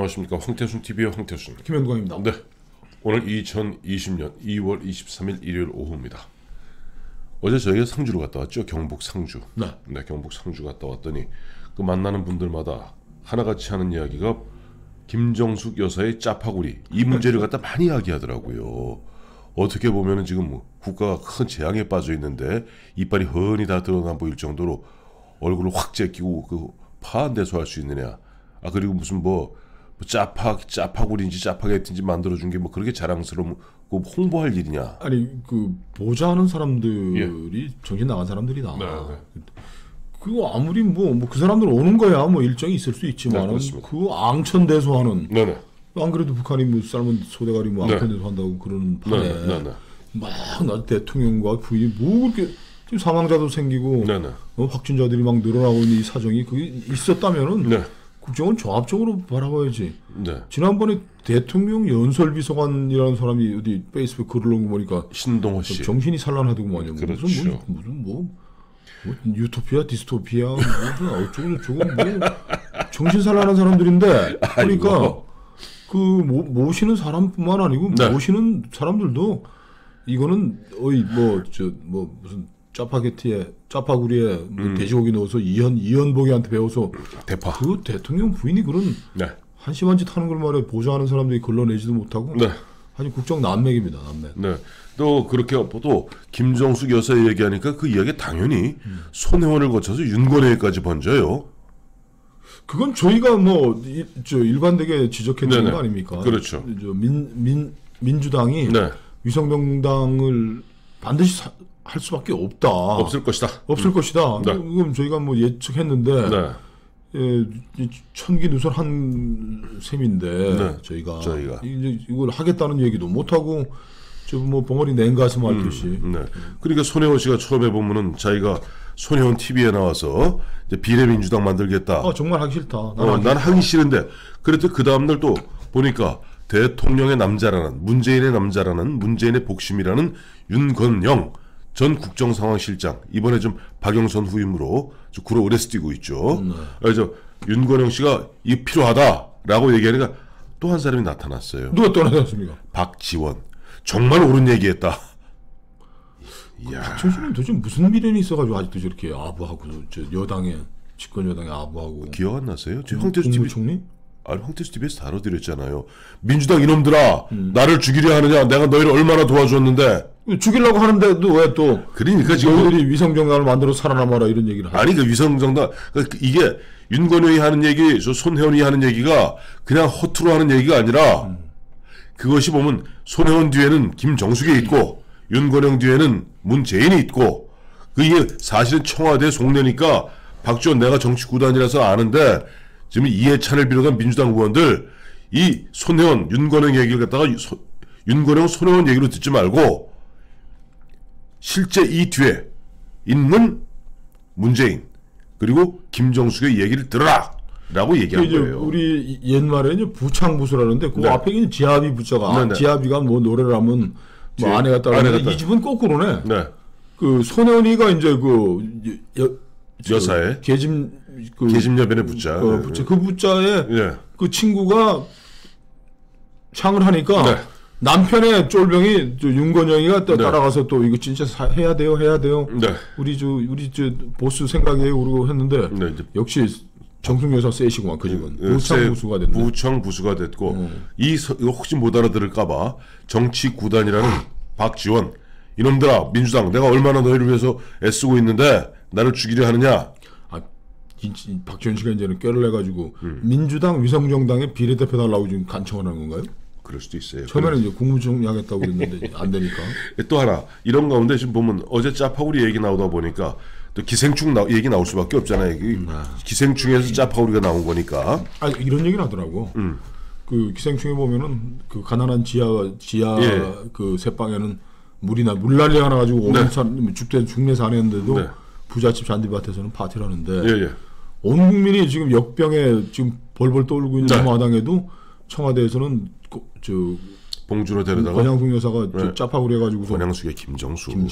안녕하십니까. 황태순 TV의 황태순 김현광입니다. 네, 오늘 2020년 2월 23일 일요일 오후입니다. 어제 저희가 상주로 갔다 왔죠. 경북 상주. 네. 경북 상주 갔다 왔더니 그 만나는 분들마다 하나같이 하는 이야기가 김정숙 여사의 짜파구리 이 문제를 갖다 많이 이야기하더라고요. 어떻게 보면은 지금 뭐 국가가 큰 재앙에 빠져 있는데 이빨이 훤히 다 드러나 보일 정도로 얼굴을 확 제끼고 그 파한대소 할 수 있느냐. 아 그리고 무슨 짜파구리인지 짜파게티인지 만들어준 게 뭐 그렇게 자랑스러운 그 홍보할 일이냐. 아니 그 보좌하는 사람들이 정신 나간 사람들이다. 네. 그거 아무리 뭐 그 사람들 오는 거야 뭐 일정이 있을 수 있지만 그 앙천대소하는. 네네. 안 그래도 북한이 뭐 삶은 소대가리 뭐 앙천대소 한다고 그러는 판에 막 나 대통령과 부인이 뭐 그렇게 지금 사망자도 생기고 확진자들이 막 늘어나고 있는 이 사정이 그게 있었다면은 국정은 종합적으로 바라봐야지. 지난번에 대통령 연설비서관이라는 사람이 어디 페이스북 글을 올린 거 보니까 신동호 씨 정신이 산란하더구만요. 그렇죠. 무슨 유토피아 디스토피아 무슨 어쩌고 저쩌고 뭐 정신 산란한 사람들인데 그러니까 그 모시는 사람뿐만 아니고 모시는 사람들도 이거는 무슨 짜파구리에 돼지고기 넣어서 이현복이한테 배워서 대파 그 대통령 부인이 그런 한심한 짓 하는 걸 말해 보좌하는 사람들이 걸러내지도 못하고 아니 국정 난맥입니다. 난맥. 또 그렇게 또 김정숙 여사 얘기하니까 그 이야기 당연히 손혜원을 거쳐서 윤건혜까지 번져요. 그건 저희가 일반되게 지적했던 거 아닙니까? 그렇죠. 민주당이 위성정당을 반드시 할 수밖에 없다. 없을 것이다. 그럼 저희가 예측했는데 천기누설한 셈인데 저희가 이제 이걸 하겠다는 얘기도 못 하고 벙어리 냉가슴 앓듯이. 그러니까 손혜원 씨가 처음에 보면은 자기가 손혜원 TV에 나와서 이제 비례민주당 만들겠다. 정말 하기 싫다. 난 하기 싫은데 그래도 그 다음날 또 보니까 대통령의 남자라는 문재인의 남자라는 문재인의 복심이라는 윤건영 전 국정상황실장 이번에 좀 박영선 후임으로 구로 오래서 뛰고 있죠. 그래서 윤건영 씨가 이게 필요하다라고 얘기하니까 또 한 사람이 나타났어요. 누가 또 나타났습니까? 박지원. 정말 옳은 얘기했다. 박지원 씨는 도대체 무슨 미련이 있어가지고 아직도 저렇게 아부하고 여당에 집권 여당에 아부하고. 기억 안 나세요? 황태수 국무총리? 아니 황태수 TV에서 다뤄드렸잖아요. 민주당 이놈들아 나를 죽이려 하느냐. 내가 너희를 얼마나 도와줬는데. 죽이려고 하는데도 왜 또 그러니까 지금 너희들이 위성정당을 만들어 살아남아라 이런 얘기를 하죠. 아니 그 위성정당 이게 윤건영이 하는 얘기 손혜원이 하는 얘기가 그냥 허투루 하는 얘기가 아니라 그것이 보면 손혜원 뒤에는 김정숙이 있고 윤건영 뒤에는 문재인이 있고 이게 사실은 청와대 속내니까 박지원 내가 정치 구단이라서 아는데 지금 이해찬을 비롯한 민주당 의원들 이 손혜원 윤건영 얘기를 갖다가 윤건영 손혜원 얘기로 듣지 말고 실제 이 뒤에 있는 문재인 그리고 김정숙의 얘기를 들어라 라고 얘기한 거예요. 우리 옛말에 이제 부창부수라는데 그 앞에 있는 지아비 부자가 지아비가 노래를 하면 아내가 따라하는데 이 집은 거꾸로네. 그 손혜원이가 이제 여사의 계집여변의 부자. 그 부자의 그 친구가 창을 하니까 남편의 쫄병이 윤건영이가 따라가서 또 이거 진짜 해야 돼요. 우리 보스 생각이에요. 그러고 했는데 역시 정숙 여사 세시구만 그 집은. 부창부수가 됐네. 부창부수가 됐고 이거 혹시 못 알아들을까봐 정치 구단이라는 박지원 이놈들아 민주당 내가 얼마나 너희를 위해서 애쓰고 있는데 나를 죽이려 하느냐. 박지원 씨가 이제는 꾀를 내가지고 민주당 위성정당의 비례대표 달라고 지금 간청을 하는 건가요? 그럴 수도 있어요. 처음에는 이제 국무총리 하겠다고 그랬는데 안 되니까. 또 하나 이런 가운데 지금 보면 어제 짜파구리 얘기 나오다 보니까 또 기생충 얘기 나올 수밖에 없잖아요. 기생충에서 짜파구리가 나온 거니까. 이런 얘기를 하더라고. 그 기생충에 보면은 그 가난한 지하 그 새방에는 물난리가 나가지고 온 사람 죽내서 안 했는데도 부잣집 잔디밭에서는 파티를 하는데 온 국민이 지금 역병에 지금 벌벌 떠올고 있는 마당에도 청와대에서는 봉주로 데려다가 권양숙 여사가 짜파구리 해가지고 권양숙의 김정숙이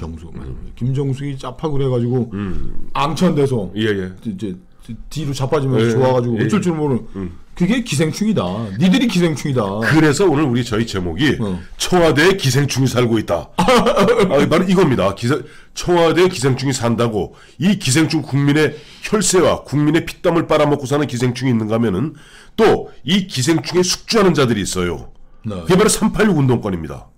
짜파구리 해가지고 앙천대소 이제 뒤로 자빠지면서 좋아가지고 어쩔 줄 모르는 그게 기생충이다. 니들이 기생충이다. 그래서 오늘 저희 제목이 청와대에 기생충이 살고 있다. 바로 이겁니다. 청와대에 기생충이 산다고 이 기생충 국민의 혈세와 국민의 피땀을 빨아먹고 사는 기생충이 있는가 하면은 또 이 기생충에 숙주하는 자들이 있어요. 네. 그게 바로 386 운동권입니다.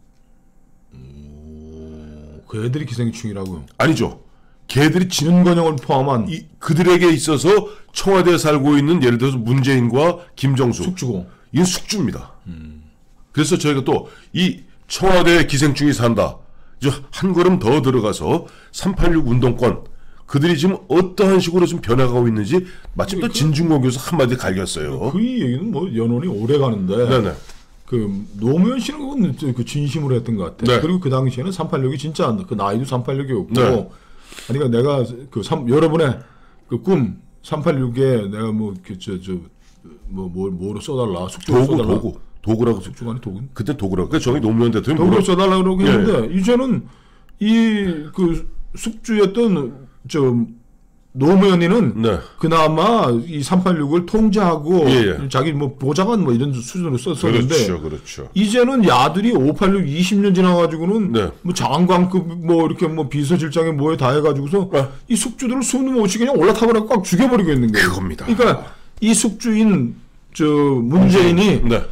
그 애들이 기생충이라고요? 아니죠. 걔들이 윤건영을 포함한 그들에게 있어서 청와대에 살고 있는 예를 들어서 문재인과 김정수 숙주고 이건 숙주입니다. 그래서 저희가 또 이 청와대에 기생충이 산다. 한 걸음 더 들어가서 386 운동권 그들이 지금 어떠한 식으로 좀 변해가고 있는지 마침 또 진중권 교수 한마디 갈겼어요. 그 얘기는 뭐 연원이 오래 가는데 네네. 그 노무현 씨는 그 진심으로 했던 것 같아. 네. 그리고 그 당시에는 386이 진짜 그 나이도 386이었고 네. 아니 그러니까 내가 여러분의 그 꿈 386에 내가 뭐로 써달라 숙주로 써달라 도구라고 숙주가 아니 도구 그때 도구라고 그러니까 저희 노무현 대통령 도구로 써달라 그러고 했는데 이제는 이 그 숙주였던 노무현이는 네. 그나마 이 386을 통제하고 자기 뭐 보좌관 뭐 이런 수준으로 썼었는데 그렇죠. 이제는 야들이 586 20년 지나가지고는 네. 뭐 장관급 뭐 이렇게 뭐 비서실장에 뭐에 다 해가지고서 이 숙주들을 숨도 못 쉬게 그냥 올라타버리고 꽉 죽여버리고 있는 거예요. 그겁니다. 그러니까 이 숙주인 문재인이 네.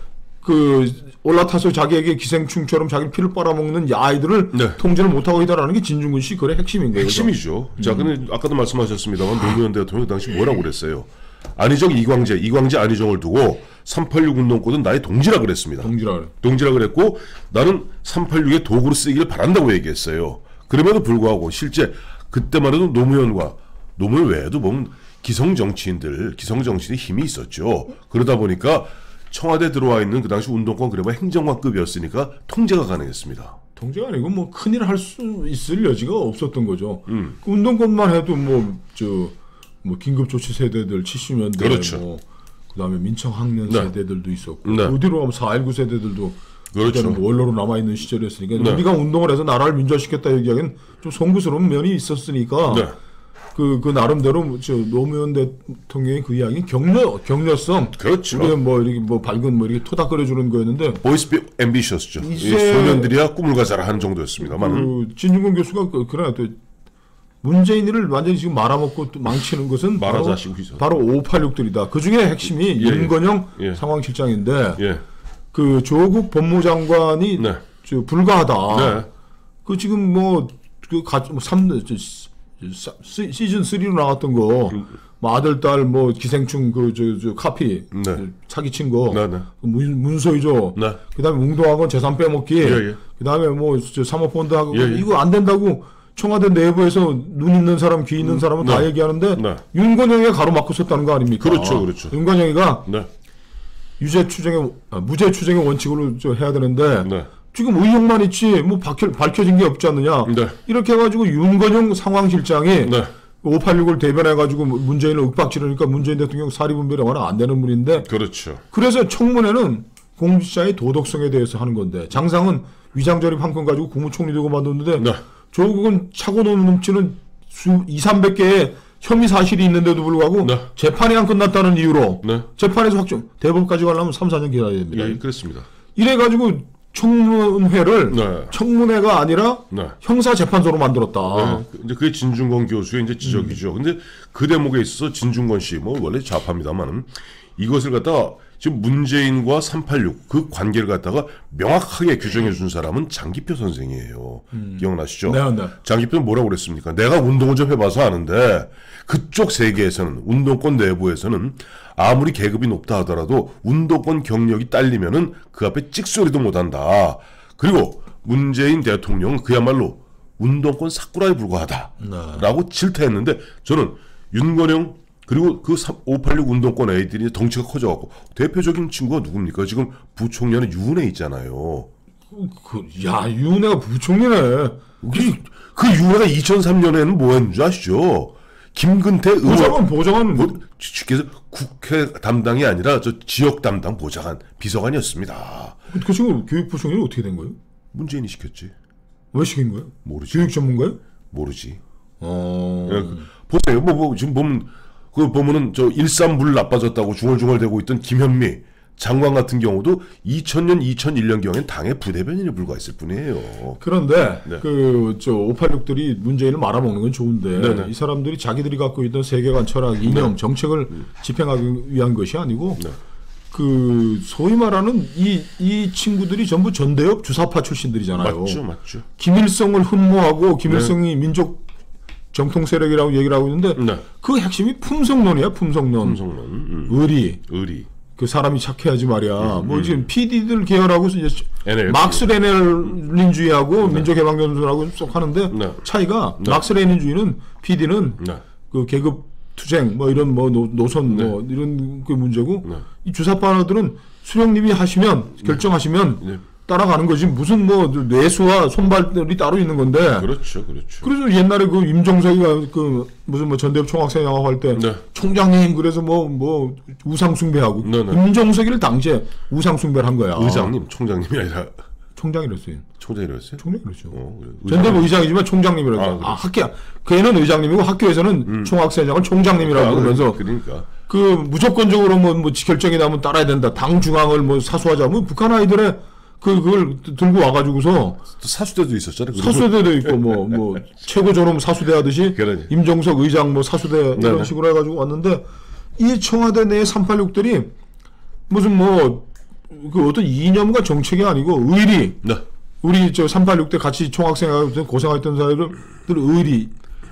그 올라타서 자기에게 기생충처럼 자기 피를 빨아먹는 아이들을 네. 통제를 못하고 있다라는 게 진중권 씨 글의 핵심인 거예요. 핵심이죠. 자, 근데 아까도 말씀하셨습니다만 노무현 대통령 당시 뭐라고 그랬어요? 안희정, 이광재, 안희정을 두고 386 운동권은 나의 동지라 그랬습니다. 동지라 그랬고 나는 386의 도구로 쓰기를 바란다고 얘기했어요. 그럼에도 불구하고 실제 그때만 해도 노무현 외에도 보면 기성 정치인의 힘이 있었죠. 그러다 보니까 청와대 들어와 있는 그 당시 운동권 그래봐 행정관급이었으니까 통제가 가능했습니다. 통제가 아니고 뭐 큰일 할 수 있을 여지가 없었던 거죠. 그 운동권만 해도 뭐 긴급조치 세대들 70년대 그렇죠. 그다음에 민청학년 네. 세대들도 있었고 네. 어디로 가면 4.19 세대들도 그렇죠. 뭐 원로로 남아 있는 시절이었으니까 네. 우리가 운동을 해서 나라를 민주화시켰다 얘기하기엔 좀 송구스러운 면이 있었으니까. 네. 그 나름대로 노무현 대통령의 그 이야기 격려성. 그렇죠. 우리가 뭐 이렇게 뭐 밝은 뭐 이렇게 토닥거려주는 거였는데. Boys be ambitious죠. 소년들이야 꿈을 가져라 하는 정도였습니다만. 진중권 교수가 그러나 또 문재인을 완전히 지금 말아먹고 또 망치는 것은 바로 586들이다. 그 중에 핵심이 윤건영 상황실장인데 그 조국 법무장관이 네. 불가하다. 네. 그 지금 뭐 시즌 3로 나왔던 거, 뭐 아들 딸 뭐 기생충 카피 네. 사기친 거, 네, 네. 문서이죠. 네. 그다음에 웅동학원 재산 빼먹기, 그다음에 뭐 사모펀드 하고 이거 안 된다고 청와대 내부에서 눈 있는 사람, 귀 있는 사람은 다 얘기하는데 윤건영이가 가로막고 섰다는 거 아닙니까? 그렇죠. 윤건영이가 무죄 추정의 원칙으로 해야 되는데. 지금 의혹만 있지 뭐 밝혀진 게 없지 않느냐. 이렇게 해가지고 윤건영 상황실장이 586을 대변해가지고 문재인을 윽박지르니까 문재인 대통령 사리분별이 워낙 안 되는 분인데. 그렇죠. 그래서 청문회는 공직자의 도덕성에 대해서 하는 건데 장상은 위장저립 한 건 가지고 국무총리 되고 만들었는데 조국은 차고 넘치는 200~300개의 혐의 사실이 있는데도 불구하고 재판이 안 끝났다는 이유로 재판에서 확정 대법까지 가려면 3~4년 기다려야 됩니다. 그렇습니다. 이래가지고 청문회를 청문회가 아니라 형사재판소로 만들었다. 이제 그게 진중권 교수의 이제 지적이죠. 근데 그 대목에 있어서 진중권 씨, 뭐 원래 좌파입니다만은 이것을 갖다가 지금 문재인과 386 그 관계를 갖다가 명확하게 규정해 준 사람은 장기표 선생이에요. 기억나시죠? 네. 장기표는 뭐라고 그랬습니까? 내가 운동을 좀 해봐서 아는데 그쪽 세계에서는 운동권 내부에서는 아무리 계급이 높다 하더라도 운동권 경력이 딸리면은 그 앞에 찍소리도 못한다. 그리고 문재인 대통령은 그야말로 운동권 사쿠라에 불과하다라고 질타했는데 저는 윤건영 그리고 그 586 운동권 애들이 덩치가 커져갖고 대표적인 친구가 누굽니까? 지금 부총리는 유은혜 있잖아요. 유은혜가 부총리네. 그 유은혜가 2003년에는 뭐 했는지 아시죠? 김근태 의원 보좌관 쉽게 해서 국회 담당이 아니라 저 지역 담당 보좌관 비서관이었습니다. 그 친구 교육부총리는 어떻게 된 거예요? 문재인이 시켰지. 왜 시킨 거예요? 모르지. 교육 전문가요? 모르지. 보세요. 지금 보면 그 보면은 저 일산 물 나빠졌다고 중얼중얼대고 있던 김현미 장관 같은 경우도 2000년, 2001년 경엔 당의 부대변인에 불과했을 뿐이에요. 그런데 그 저 586들이 문재인을 말아먹는 건 좋은데 이 사람들이 자기들이 갖고 있던 세계관, 철학, 이념, 정책을 집행하기 위한 것이 아니고 그 소위 말하는 이 친구들이 전부 전대협 주사파 출신들이잖아요. 맞죠. 김일성을 흠모하고 김일성이 민족 정통 세력이라고 얘기를 하고 있는데 그 핵심이 품성론이야, 품성론. 의리. 그 사람이 착해야지 말이야. 뭐 지금 PD들 계열하고 이제 막스 레닌주의하고 민족해방전술하고 쏙 하는데 차이가 막스 레닌주의는 PD는 그 계급 투쟁 뭐 이런 뭐 노선 뭐 이런 그 문제고 이 주사파들은 수령님이 하시면 결정하시면 따라가는 거지 무슨 뭐 뇌수와 손발들이 따로 있는 건데. 그렇죠. 그래서 옛날에 그 임종석이가 그 무슨 뭐 전대협 총학생 영화할 때 총장님 그래서 뭐 우상 숭배하고 임종석이를 당시에 우상 숭배를 한 거야. 의장님, 총장님이 아니라 총장이랬어요. 총장이랬어요? 총장이랬죠. 전대협 의장이지만 총장님이라고. 학교 걔는 의장님이고 학교에서는 총학생장을 총장님이라고 그러면서. 그러니까. 그 무조건적으로 뭐 결정이 나면 따라야 된다. 당 중앙을 뭐 사수하자. 뭐 북한 아이들의 그걸 들고 와가지고서 사수대도 있었잖아요. 사수대도 있고 뭐 최고 존엄 사수대 하듯이 임종석 의장 뭐 사수대 이런 식으로 해가지고 왔는데 이 청와대 내 386들이 무슨 뭐 그 어떤 이념과 정책이 아니고 의리. 우리 저 386대 같이 총학생하고 고생했던 사람들 의리.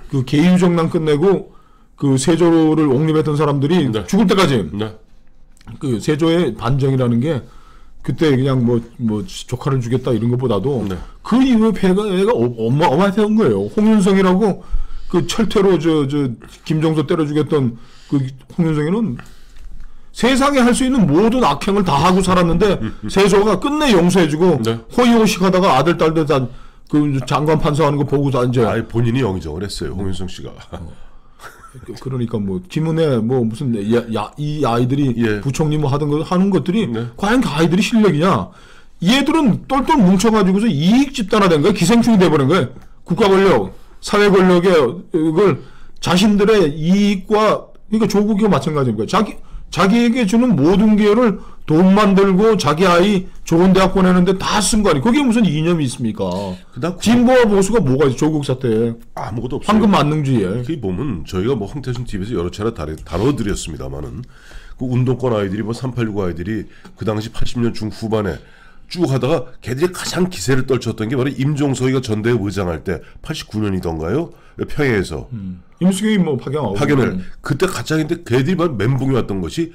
그 개유정난 끝내고 그 세조를 옹립했던 사람들이 죽을 때까지 그 세조의 반정이라는 게 그때 그냥 뭐 조카를 주겠다 이런 것보다도 그 이후에 애가 어마어마했던 거예요. 홍윤성이라고 그 철퇴로 저 김종서 때려 죽였던 그 홍윤성이는 세상에 할 수 있는 모든 악행을 다 하고 살았는데 세조가 끝내 용서해주고 호의호식하다가 아들 딸들 다 그 장관 판사하는 거 보고 다 이제 본인이 영의정을 했어요. 홍윤성 씨가. 그러니까 뭐 김은혜 뭐 무슨 이 아이들이 부총리 뭐 하는 것들이 과연 그 아이들이 실력이냐? 얘들은 똘똘 뭉쳐가지고서 이익 집단화된 거야. 기생충이 돼버린 거야. 국가 권력, 사회 권력의 이걸 자신들의 이익과 그러니까 조국이와 마찬가지인 거야. 자기에게 주는 모든 기회를 돈 만들고 자기 아이 좋은 대학 보내는데 다 쓴 거 아니에요. 거기에 무슨 이념이 있습니까? 진보와 보수가 뭐가 있어? 조국 사태에. 아무것도 없어요. 황금 만능주의에. 그 보면 저희가 뭐 황태순 TV에서 여러 차례 다뤄드렸습니다만은 그 운동권 아이들이 뭐 386 아이들이 그 당시 80년 중후반에 쭉 하다가 걔들이 가장 기세를 떨쳤던 게 바로 임종석이가 전대협 의장할 때 89년이던가요? 평양에서. 임수경이 뭐 파견을. 그때 가짜인데 걔들이 바로 멘붕이 왔던 것이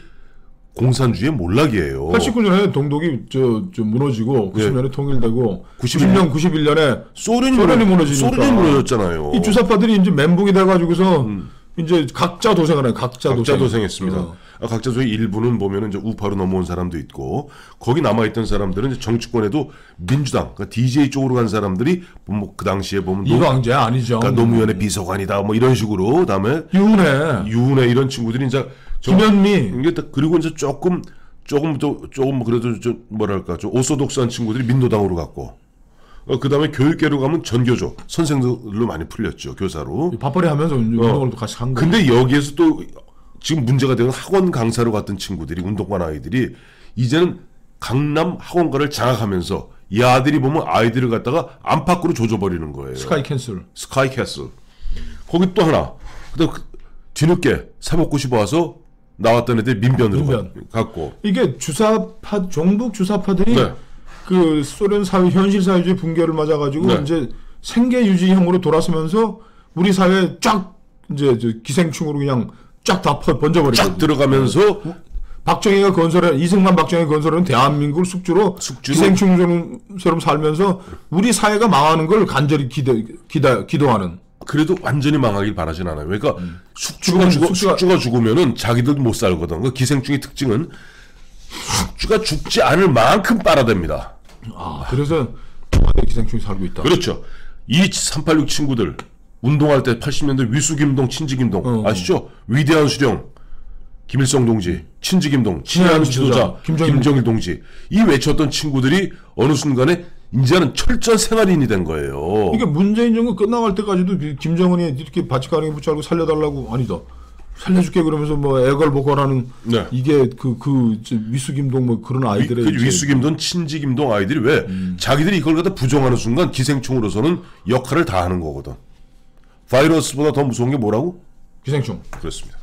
공산주의의 몰락이에요. 89년에 동독이 저 무너지고 90년에 통일되고 90년 91년에 소련이 무너지니까 소련이 무너졌잖아요. 이 주사파들이 이제 멘붕이 돼가지고서 이제 각자 도생을 해요. 각자 도생했습니다. 각자 도생 일부는 보면은 이제 우파로 넘어온 사람도 있고 거기 남아있던 사람들은 이제 정치권에도 민주당, 그러니까 DJ 쪽으로 간 사람들이 뭐 그 당시에 보면 이광재 아니죠. 그러니까 노무현의 비서관이다 뭐 이런 식으로 그다음에 유은혜 이런 친구들이 이제 김현미 그리고 이제 조금 그래도 좀 뭐랄까 좀 오소독스한 친구들이 민노당으로 갔고 그다음에 교육계로 가면 전교조 선생들로 많이 풀렸죠. 교사로 밥벌이 하면서 운동을 같이 한 거예요. 근데 여기에서 또 지금 문제가 되는 학원 강사로 갔던 친구들이 운동관 아이들이 이제는 강남 학원가를 장악하면서 이 아들이 보면 아이들을 갖다가 안팎으로 조져버리는 거예요. 스카이 캐슬. 거기 또 하나. 그다음 뒤늦게 사법고시 와서 나왔던 애들 민변으로 갔고. 이게 종북 주사파들이 그 소련 사회 현실 사회주의 붕괴를 맞아가지고 이제 생계 유지형으로 돌아서면서 우리 사회에 쫙 이제 기생충으로 그냥 쫙 다 번져버리고 쫙 들어가면서 박정희가 이승만 박정희 건설은 대한민국을 숙주로 기생충처럼 살면서 우리 사회가 망하는 걸 간절히 기도하는. 그래도 완전히 망하길 바라진 않아요. 그러니까 숙주가 죽으면은 자기들도 못 살거든. 그 기생충의 특징은 숙주가 죽지 않을 만큼 빨아댑니다. 그래서 기생충이 살고 있다. 그렇죠. 이 386 친구들 운동할 때 80년대 위수김동, 친지김동 아시죠? 위대한 수령 김일성 동지, 친지김동, 친한 지도자 김정일 동지 이 외쳤던 친구들이 어느 순간에 이제는 철저한 생활인이 된 거예요. 이게 문재인 정부 끝나갈 때까지도 김정은이 이렇게 바치가랑이 붙여가지고 살려달라고 아니다. 살려줄게 그러면서 뭐 애걸복걸하는 네. 이게 위수김동 뭐 그런 아이들의 위수김동 친지김동 아이들이 왜 자기들이 이걸 갖다 부정하는 순간 기생충으로서는 역할을 다 하는 거거든. 바이러스보다 더 무서운 게 뭐라고? 기생충. 그렇습니다.